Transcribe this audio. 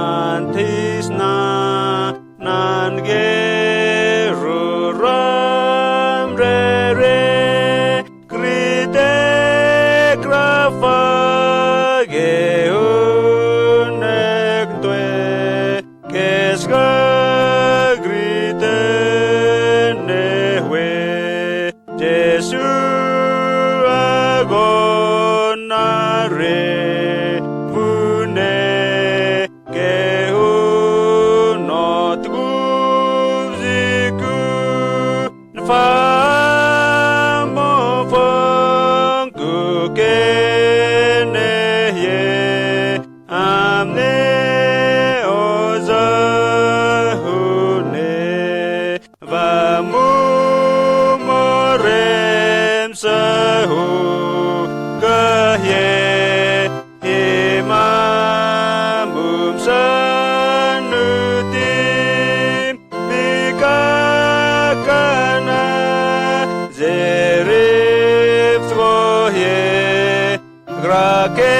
mantisna nangeru ram re krite krafage unektwe keska grite nehwe Jesu agonare pune kehu not guziku famo fongu keneye amne ozahune vamu morem sahu kahye imamum sanutim mikakana zerif svoye grake